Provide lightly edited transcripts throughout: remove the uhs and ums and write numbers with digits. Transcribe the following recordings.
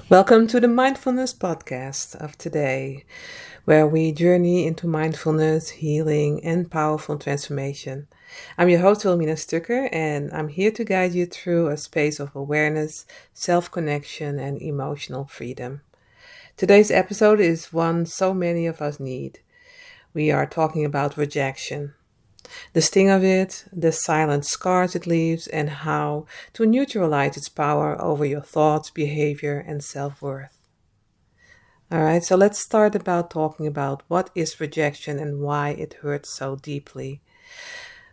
Welcome to the Mindfulness podcast of today, where we journey into mindfulness, healing, and powerful transformation. I'm your host, Wilmina Stucker, and I'm here to guide you through a space of awareness, self-connection, and emotional freedom. Today's episode is one so many of us need. We are talking about rejection. The sting of it, the silent scars it leaves, and how to neutralize its power over your thoughts, behavior, and self-worth. All right, so let's start about talking about what is rejection and why it hurts so deeply.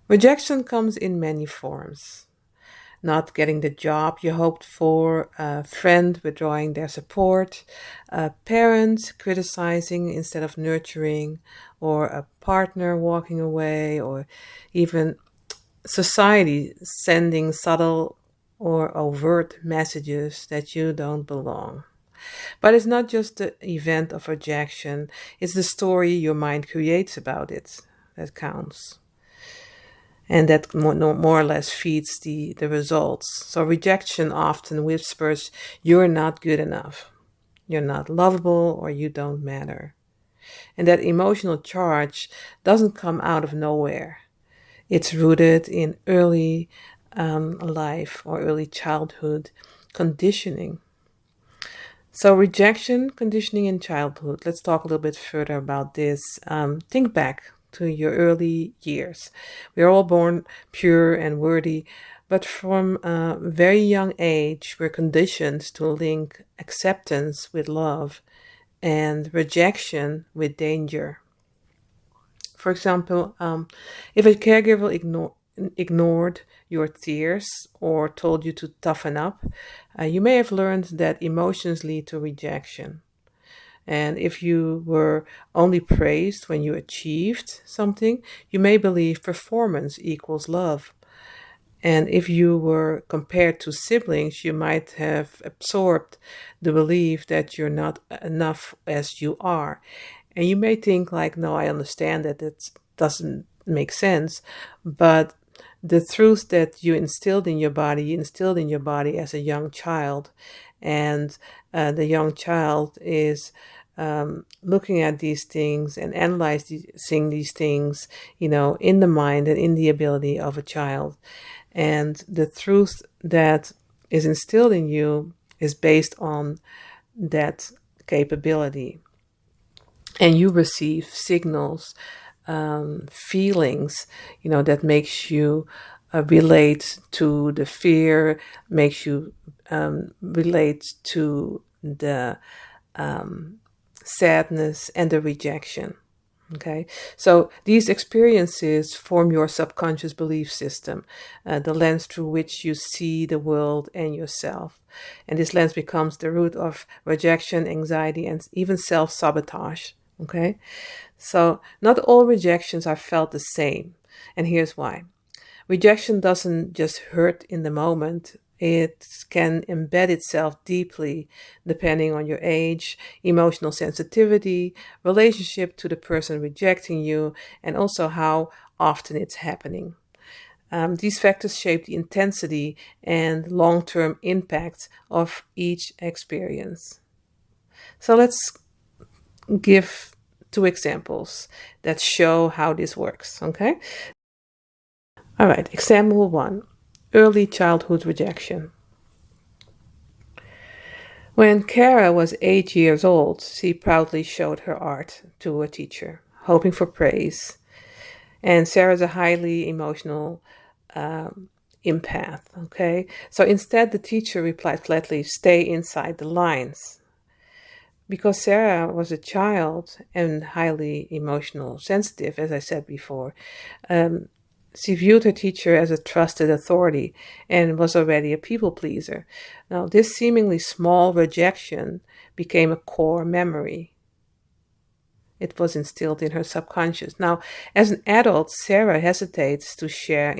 Rejection comes in many forms. Not getting the job you hoped for, a friend withdrawing their support, a parent criticizing instead of nurturing, or a partner walking away, or even society sending subtle or overt messages that you don't belong. But it's not just the event of rejection, it's the story your mind creates about it that counts. And that more or less feeds the results. So rejection often whispers, you're not good enough, you're not lovable, or you don't matter. And that emotional charge doesn't come out of nowhere. It's rooted in early life or early childhood conditioning. So, rejection, conditioning in childhood. Let's talk a little bit further about this. Think back to your early years. We are all born pure and worthy, but from a very young age, we're conditioned to link acceptance with love and rejection with danger. For example, if a caregiver ignored your tears or told you to toughen up, you may have learned that emotions lead to rejection. And if you were only praised when you achieved something, you may believe performance equals love. And if you were compared to siblings, you might have absorbed the belief that you're not enough as you are. And you may think like, no, I understand that it doesn't make sense, but the truth that you instilled in your body as a young child, and the young child is looking at these things and analyzing these things, in the mind and in the ability of a child. And the truth that is instilled in you is based on that capability. And you receive signals, feelings, that makes you relate to the fear, makes you relate to the sadness and the rejection. Okay, so these experiences form your subconscious belief system, the lens through which you see the world and yourself. And this lens becomes the root of rejection, anxiety, and even self sabotage. Okay, so not all rejections are felt the same. And here's why. Rejection doesn't just hurt in the moment, it can embed itself deeply depending on your age, emotional sensitivity, relationship to the person rejecting you, and also how often it's happening. These factors shape the intensity and long term impact of each experience. So let's give two examples that show how this works, okay? All right, example one, early childhood rejection. When Kara was 8 years old, she proudly showed her art to a teacher, hoping for praise. And Sarah's a highly emotional empath, okay? So instead, the teacher replied flatly, stay inside the lines. Because Sarah was a child and highly emotional, sensitive, as I said before, she viewed her teacher as a trusted authority and was already a people pleaser. Now, this seemingly small rejection became a core memory. It was instilled in her subconscious. Now, as an adult, Sarah hesitates to share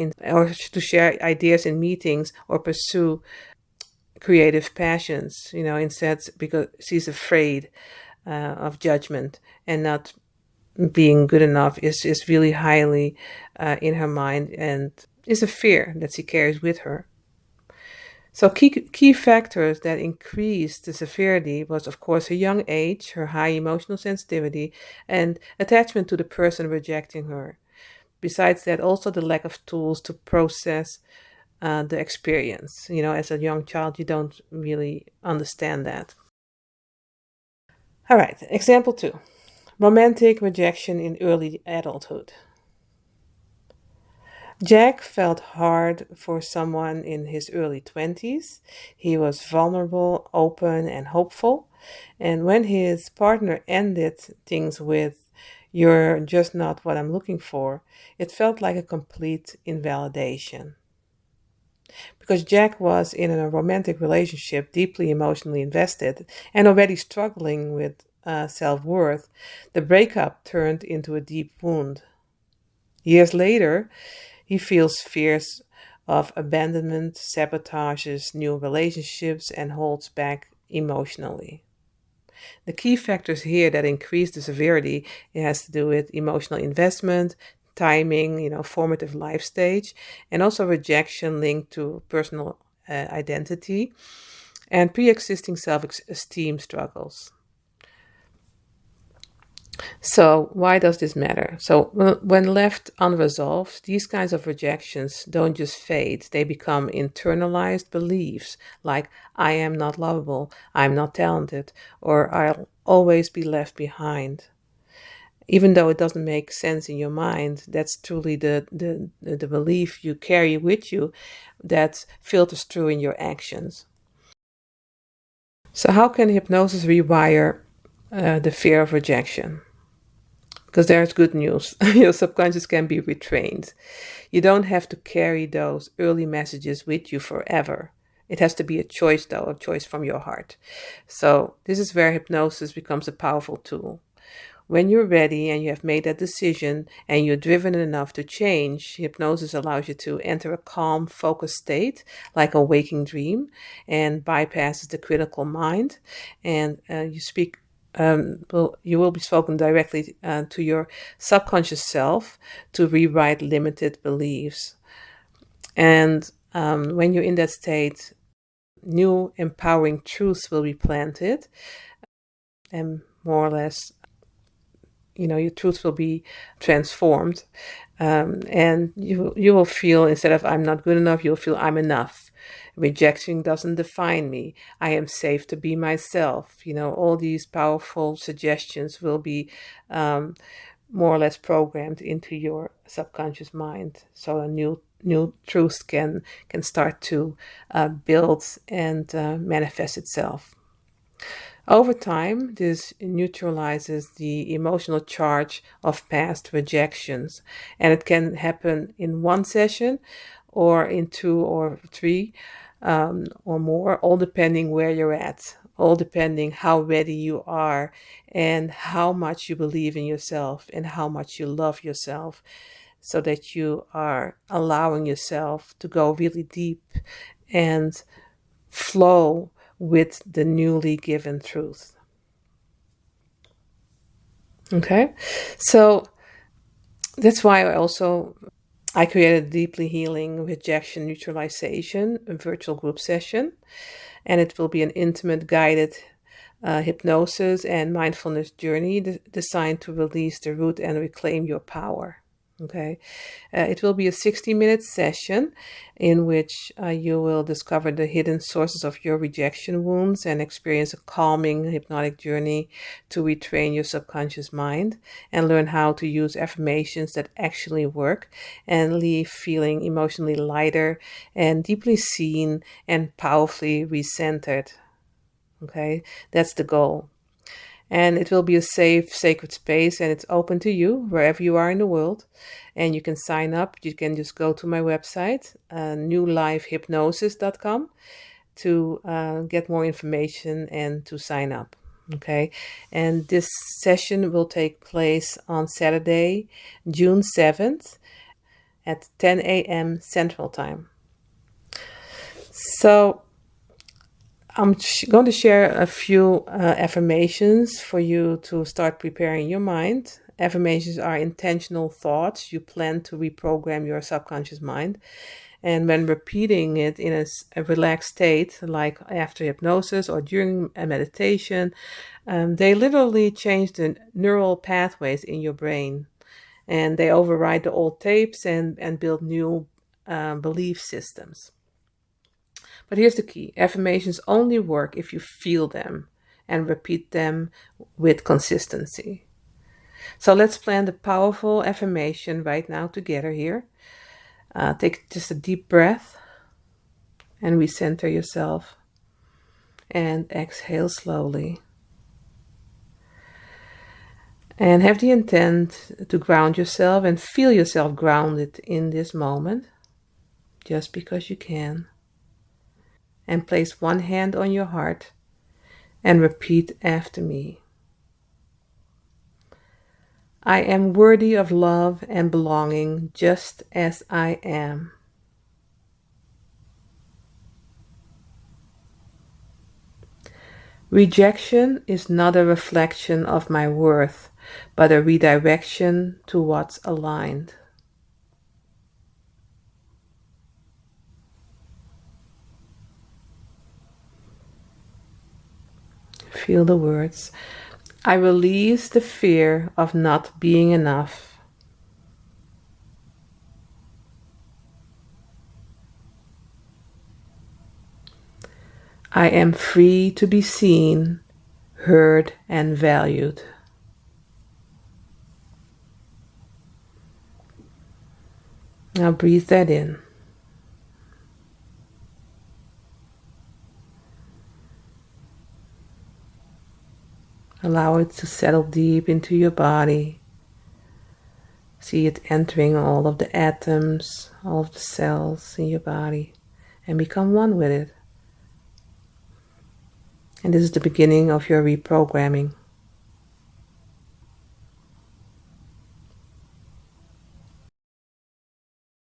ideas in meetings or pursue creative passions, instead because she's afraid of judgment and not being good enough is really highly in her mind and is a fear that she carries with her. So key factors that increased the severity was, of course, her young age, her high emotional sensitivity, and attachment to the person rejecting her. Besides that, also the lack of tools to process the experience. As a young child, you don't really understand that. All right, example 2. Romantic rejection in early adulthood. Jack felt hard for someone in his early 20s. He was vulnerable, open, and hopeful. And when his partner ended things with, "You're just not what I'm looking for," it felt like a complete invalidation. Because Jack was in a romantic relationship, deeply emotionally invested, and already struggling with self worth, the breakup turned into a deep wound. Years later, he feels fears of abandonment, sabotages new relationships, and holds back emotionally. The key factors here that increase the severity, it has to do with emotional investment, timing, formative life stage, and also rejection linked to personal identity and pre-existing self-esteem struggles. So, why does this matter? So, when left unresolved, these kinds of rejections don't just fade, they become internalized beliefs like, "I am not lovable, I'm not talented," or "I'll always be left behind." Even though it doesn't make sense in your mind, that's truly the belief you carry with you that filters through in your actions. So, how can hypnosis rewire the fear of rejection? Because there's good news. Your subconscious can be retrained. You don't have to carry those early messages with you forever. It has to be a choice, though, a choice from your heart. So, this is where hypnosis becomes a powerful tool. When you're ready and you have made that decision and you're driven enough to change, hypnosis allows you to enter a calm, focused state, like a waking dream, and bypasses the critical mind. And you will be spoken directly to your subconscious self to rewrite limited beliefs. And when you're in that state, new empowering truths will be planted, and more or less, your truth will be transformed. And you will feel, instead of "I'm not good enough," you'll feel "I'm enough." Rejection doesn't define me. I am safe to be myself. All these powerful suggestions will be more or less programmed into your subconscious mind. So a new truth can start to build and manifest itself. Over time, this neutralizes the emotional charge of past rejections, and it can happen in one session or in 2 or 3 or more, all depending where you're at, all depending how ready you are and how much you believe in yourself and how much you love yourself, so that you are allowing yourself to go really deep and flow with the newly given truth. Okay, so that's why I created a deeply healing rejection neutralization, a virtual group session, and it will be an intimate guided hypnosis and mindfulness journey designed to release the root and reclaim your power. Okay, it will be a 60-minute session in which you will discover the hidden sources of your rejection wounds and experience a calming hypnotic journey to retrain your subconscious mind and learn how to use affirmations that actually work and leave feeling emotionally lighter and deeply seen and powerfully recentered. Okay, that's the goal. And it will be a safe, sacred space, and it's open to you wherever you are in the world. And you can sign up. You can just go to my website, newlifehypnosis.com, to get more information and to sign up. Okay. And this session will take place on Saturday, June 7th at 10 a.m. Central Time. So, I'm going to share a few affirmations for you to start preparing your mind. Affirmations are intentional thoughts you plan to reprogram your subconscious mind. And when repeating it in a relaxed state, like after hypnosis or during a meditation, they literally change the neural pathways in your brain, and they override the old tapes and build new belief systems. But here's the key: affirmations only work if you feel them and repeat them with consistency. So let's plan the powerful affirmation right now together here. Take just a deep breath and recenter yourself. And exhale slowly. And have the intent to ground yourself and feel yourself grounded in this moment, just because you can. And place one hand on your heart and repeat after me. I am worthy of love and belonging just as I am. Rejection is not a reflection of my worth, but a redirection to what's aligned. Feel the words. I release the fear of not being enough. I am free to be seen, heard, and valued. Now breathe that in. Allow it to settle deep into your body. See it entering all of the atoms, all of the cells in your body, and become one with it. And this is the beginning of your reprogramming.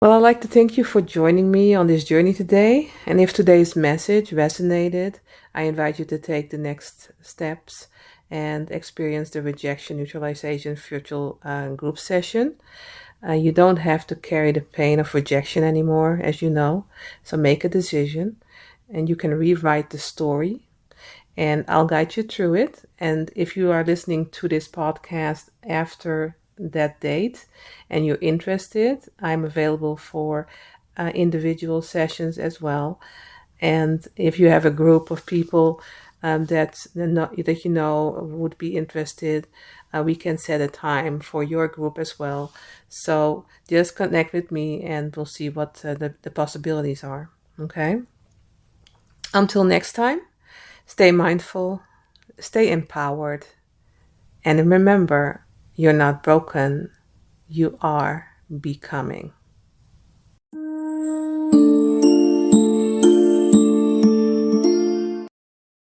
Well, I'd like to thank you for joining me on this journey today. And if today's message resonated, I invite you to take the next steps and experience the Rejection, Neutralization virtual group session. You don't have to carry the pain of rejection anymore, as you know. So make a decision and you can rewrite the story, and I'll guide you through it. And if you are listening to this podcast after that date and you're interested, I'm available for individual sessions as well. And if you have a group of people that you know would be interested, we can set a time for your group as well. So just connect with me and we'll see what the possibilities are. Okay? Until next time, stay mindful, stay empowered, and remember, you're not broken, you are becoming.